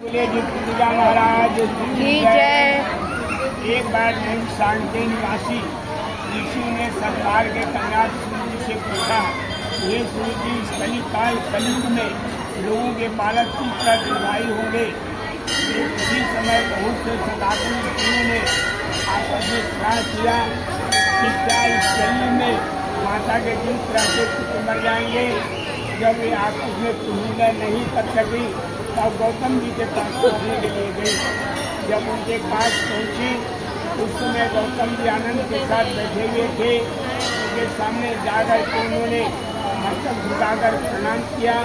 पूजा महाराज की जय। एक बार नहीं शांति निवासी ऋषि ने सरकार के कन्या सूर्य से पूछा, ये सूर्य इस कलिकाल कलयुग में लोगों के बालक की तरह दीर्घायु होंगे। इसी समय बहुत से सनातन ऋषियों ने आपस में सलाह किया कि क्या इस कलयुग में माता के जिस तरह से पुत्र मर जाएंगे। जब वे आपस में निर्णय नहीं कर सकी तब गौतम जी के पास पहुँचने के लिए गई। जब उनके पास पहुँची उस समय गौतम जी आनंद के साथ बैठे हुए थे। उनके सामने जाकर के उन्होंने मस्तक झुकाकर प्रणाम किया।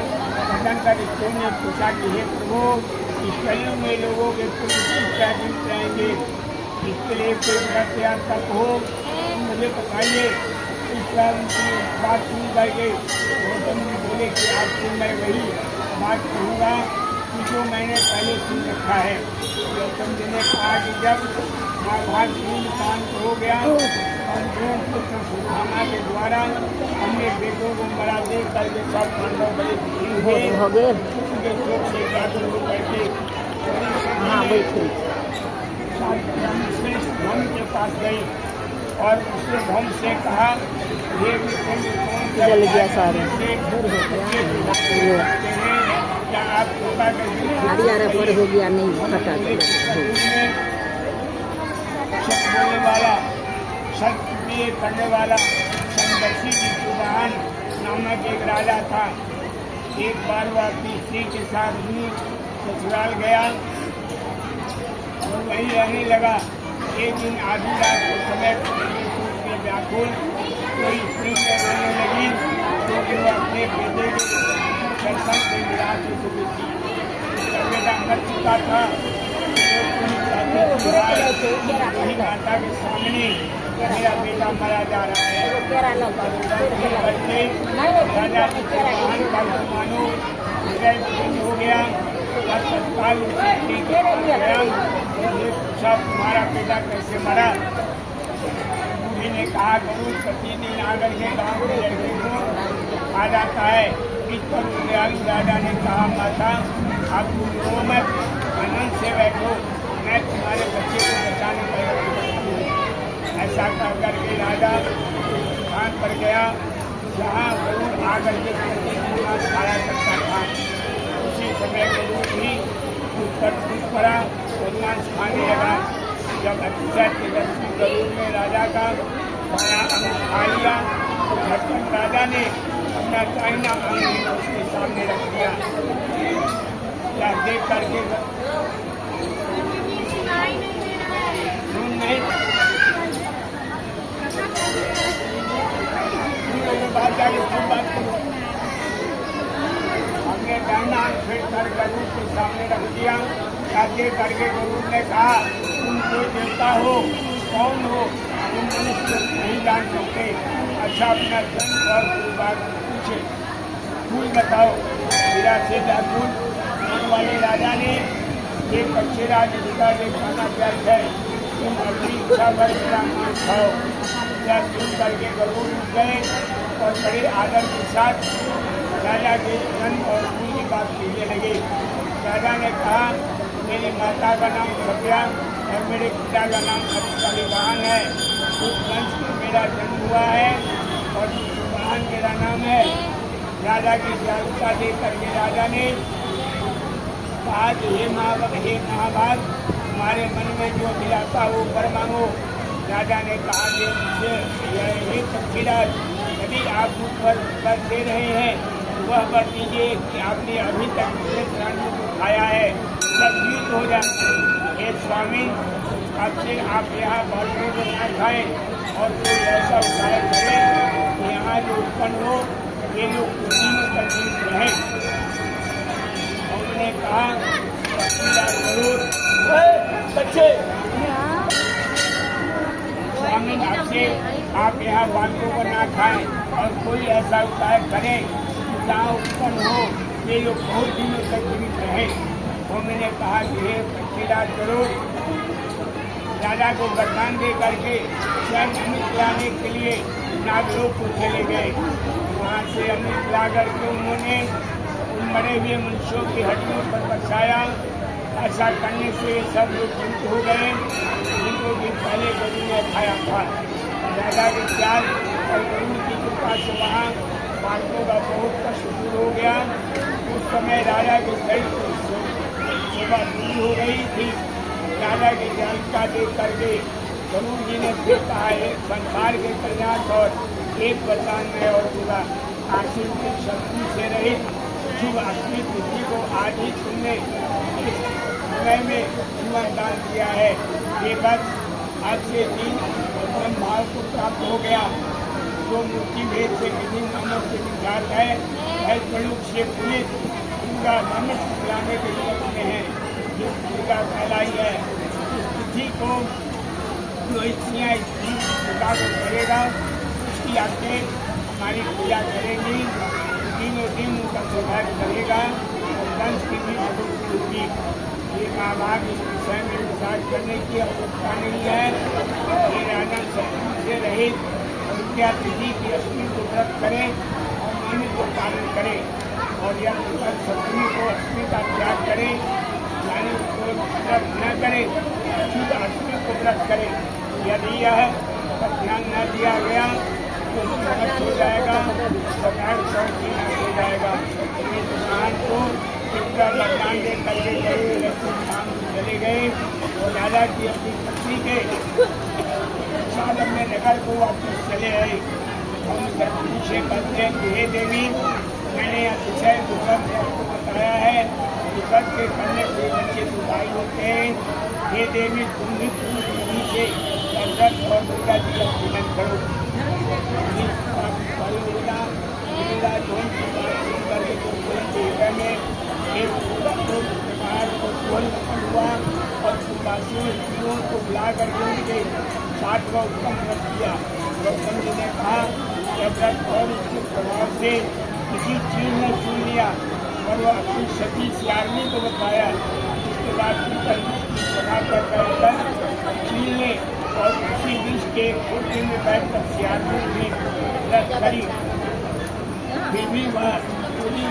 भजन कर ने पूछा कि हे प्रभु, इस कलयुग में लोगों के पुत्र किस तरह जीवित रहेंगे, इसके लिए कोई व्रत या तप हो मुझे बताइए। इस बात सुन करके गौतम जी बोले कि आपको मैं वही बात कहूँगा जो मैंने पहले सुन रखा है। गौतम जी ने कहा कि जब महाभारत युद्ध शांत हो गया और दोनों पुत्र सुधामा के द्वारा हमने बेटों को मरा दे करके सब पांडव बड़े दुखी हुए। उनके शोक से व्याकुल होकर के श्रेष्ठ धर्म के पास गई और उसने धर्म से कहा, ये जल गया सारे क्या आप कृपा पर हो गया नहीं फटा बोलने वाला सत्य करने वाला संदर्शी जी कुबान नामक एक राजा था। एक बार वह अपनी स्त्री के साथ ही ससुराल गया और वहीं रहने लगा। एक दिन आधी रात के समय के व्याकुल कोई स्त्री में रोने लगी क्योंकि वह अपने बेटे के दर्शन से निराश हो चुकी थी। उसका बेटा मर चुका था। वही माता के सामने मेरा बेटा मारा जा रहा है। राजा मानो हो गया और तत्काल तुम्हारा बेटा कैसे मरा। बूढ़ी ने कहा, जरूर प्रतिदिन आकर के गाँव के लड़के को आ जाता है। इस पर दयालु राजा ने कहा, माता आप रो मत, आनंद से बैठो, मैं तुम्हारे बच्चे को बचाने का ऐसा कह करके राजा स्थान पर गया जहाँ जरूर आकर के खाया करता था। उसी समय जरूर भी उस पर टूट पड़ा और मांस खाने लगा। जब अतिशय तेजस्वी गरुड़ ने राजा का अंग खा लिया तो झटपट राजा ने अपना चाइना अंग उसके सामने रख दिया। या देख करके सुन नहीं बात जाके खूब बात करो। हमने दाहिना अंग फिर कर गरुड़ के सामने रख दिया। आगे करके गरुड़ ने कहा, तुम कोई देवता हो, कौन हो, तुम मनुष्य नहीं जान सकते। अच्छा अपना जन्म और कोई बात पूछे, फूल बताओ। मेरा से व्याकुल होने वाले राजा ने एक अच्छे राजनेता के खाना प्यार है, तुम अपनी इच्छा पर मेरा मान खाओ। या सुन करके गरुड़ उठ गए और बड़े आदर के साथ राजा के जन्म और फूल की बात कहने लगे। राजा ने कहा, मेरी माता का नाम सत्या और मेरे पिता का नाम अभिवाहन है। उस वंश में मेरा जन्म हुआ है और वाहन मेरा नाम है। राजा की जागरूकता देख करके राजा ने कहा कि हे महाभाग, तुम्हारे मन में जो दिलाता वो वर मांगो। राजा ने कहा कि मुझसे पक्षीराज, यदि आप मुझ पर दे रहे हैं वह वर दीजिए कि आपने अभी तक मुझे प्राणियों को खाया है, सब जीत हो जाए। एक स्वामी, आपसे आप यहाँ बालकों को न खाएं और कोई ऐसा उपाय करें कि यहाँ जो उत्पन्न हो ये लोग कुर्सियों पर जीत रहे। उन्होंने कहा, जरूर बच्चे स्वामी, आपसे आप यहाँ बालकों को न खाएं और कोई ऐसा उपाय करें जहाँ उत्पन्न हो ये लोग बहुत दिनों तक जीवित रहे। उन्होंने कहा कि हे पक्षीराज, जरूर। राजा को वरदान दे करके स्वयं अमृत लाने के लिए नागलोक को चले गए। वहाँ से अमृत ला करके उन्होंने उन मरे हुए मनुष्यों की हड्डियों पर बरसाया। ऐसा करने से सब लोग चिंतित हो गए, जिनको भी पहले गुरु ने खाया था। राजा के त्याग और गुरु की कृपा से वहाँ बालकों का बहुत कष्ट दूर हो गया। उस समय राजा के शरीर को सेवा दूर हो गई थी। राजा की जानता देख करके गुरु जी ने फिर कहा, एक संसार के कल्याण और एक वरदान में और दूंगा, आशीष की शक्ति से रहित शुभ असली बुद्धि को आज ही तुमने इस समय में जीवन दान किया है। ये बस आज से दिन ब्रह्म भाव को प्राप्त हो गया। जो मूर्ति भेद से विधि नामों से विचार है, वह प्रयोग से पुलिस पूरा मनुष्य खिलाने के लिए में है, जो पूजा कहलाई है। इस तिथि को जो स्त्रियाँ इस पूजा को करेगा, उसकी आगे हमारी पूजा करेंगी, तीनों दिन उनका सौभाग्य करेगा और वंश की भी अभिवृद्धि होगी। ये महाभाग इस विषय में विचार करने की आवश्यकता नहीं है। ये राजा शत्रु से रहित और क्या तिथि की अष्टमी को व्रत करें और नियम को पालन करें, और यह शत्रु को अष्टमी का त्याग करें, यानी उसको व्रत न करें, शुद्ध अष्टमी को व्रत करें। यदि यह पर ध्यान न दिया गया तो नष्ट हो जाएगा, सरकार हो जाएगा। इस स्थान को इतना वरदान दे करके गए, चले गए और राजा की अपनी पत्नी के साथ अपने नगर को वापस चले आए। हम से कहते हैं कि हे देवी, मैंने अतिशय दुर्लभ से आपको बताया है, विपद के करने से बच्चे दुखाई होते हैं। हे देवी, तुम भी पूरी विधि से दर्शन और दुर्गा जी का पूजन करो। और स्त्रियों को बुला करके उनके साथ का उत्तम व्रत किया। गौतम जी ने कहा, जब व्रत और उसके प्रभाव से किसी चीज ने सुन लिया और वह अपनी सती सियारनी को बताया। उसके बाद सभा कर चील ने और उसी विष के कोटे में बैठकर सियारनी ने व्रत करी। फिर भी वह पूरी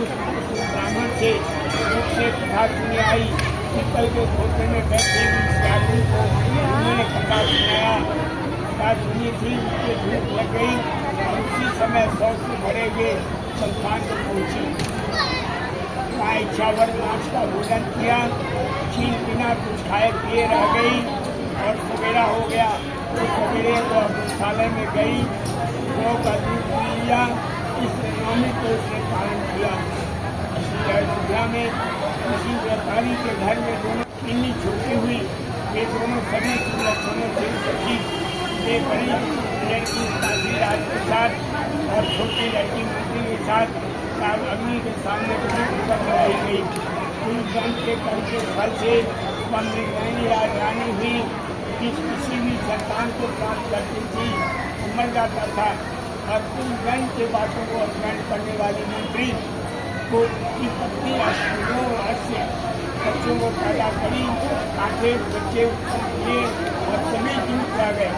ब्राह्मण से मुख से कथा सुनी आई। पीपल के खोटे में बैठे सियारनी को उन्होंने कथा सुनाया। कथा सुनी थी, उसके धूप लग गई और उसी समय 100 से भरे हुए संस्थान को पहुंची। वहाँ इच्छावर मांस का भोजन किया। चील बिना कुछ खाए पिए रह गई और सवेरा हो गया। तो सवेरे को गौशाला में गई, गौ का दूध पी लिया। इस नवमी को उसने पालन किया। अयोध्या में किसी व्यापारी के घर में दोनों पिन्नी छूटी हुई। वे दोनों सभी लक्षणों से सखी, ये बड़ी लड़की काशी राज के साथ और छोटी लड़की मंत्री के साथ अग्नि के सामने कर रही गई। कुलगंज के कर के फल से मृगनयनी राजधानी हुई। किसी भी संतान को प्राप्त करती थी, मर जाता था। और कुलगंज के बातों को स्मरण करने वाली मंत्री को की पत्नी अश्य बच्चों को पैदा करी। आगे बच्चे लिए और सभी दूध आ गए।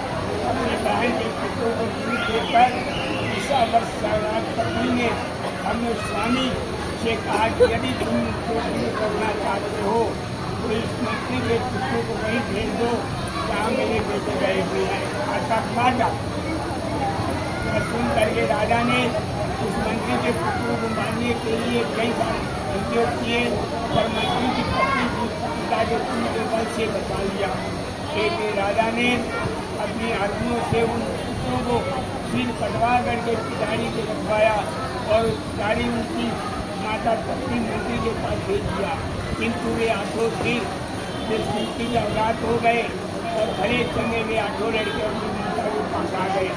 अपनी बहन के पुत्रों को दूध देकर 20 वर्ष पत्नी ने अपने स्वामी से कहा कि यदि तुम उनको दूर करना चाहते हो तो इस मंत्री के पुत्रों को वहीं भेज दो जहाँ मेरे बेटे गए हुए हैं, अर्थात माता। सुन करके राजा ने उस मंत्री के पुत्रों को मारने के लिए कई बार उपयोग किए, पर मंत्री की पत्नी की पिता के पुत्र बल से बचा लिया। एक राजा ने अपनी आदमियों से उन पुत्रों को सिर कटवा करके पिटारी को रखवाया और पिटारी उनकी माता पत्नी मंत्री के पास भेज दिया। किंतु वे आठों फिर मंत्री के औलाद हो गए और भरे चंगे वे आठों लड़के अपनी माता के पास आ गए।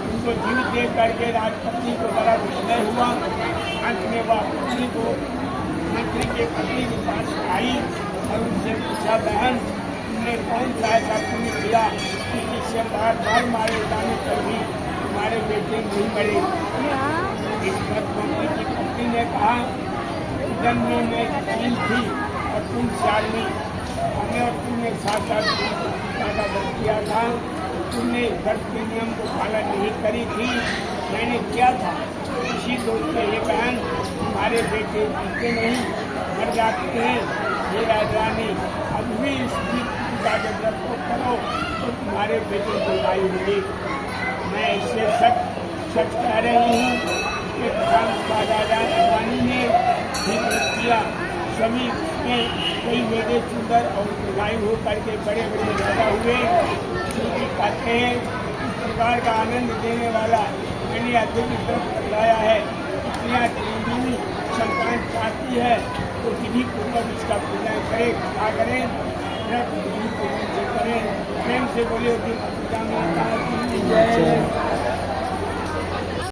उनको जीवित देख करके राजपत्नी को बड़ा विस्मय हुआ। अंत में वह पत्नी को मंत्री के पत्नी के पास आई और उनसे पूछा, बहन तुमने कौन सा ऐसा पुण्य किया कि जिससे बार बार मारे जाने पर भी तुम्हारे बेटे नहीं मरे। इस पर मंत्री की पत्नी ने कहा, जन्म में चील थी और तुम सियारनी, हमें और तुमने साथ साथ पिता का व्रत किया था। तुमने व्रत के नियम को पालन नहीं करी थी, मैंने किया था। इसी दोष से ये बहन तुम्हारे बेटे जीते नहीं, मर जाते हैं। हे राजरानी, अब भी इस पिता के व्रत को करो तो तुम्हारे बेटे को लायु मिली। मैं इससे सच कह रही हूँ कि राजा अडवाणी ने भी व्रत किया। सभी में कई बेटे सुंदर और दीर्घायु हो करके बड़े बड़े राजा हुए। क्योंकि कहते हैं इस प्रकार का आनंद देने वाला मैंने अधिक व्रत बतलाया है। स्त्रियाँ चिरंजीवी संतान चाहती है तो विधि पूर्वक इसका पूजन करें। क्या करें? व्रत विधि पूजन से करें। प्रेम से बोले जय।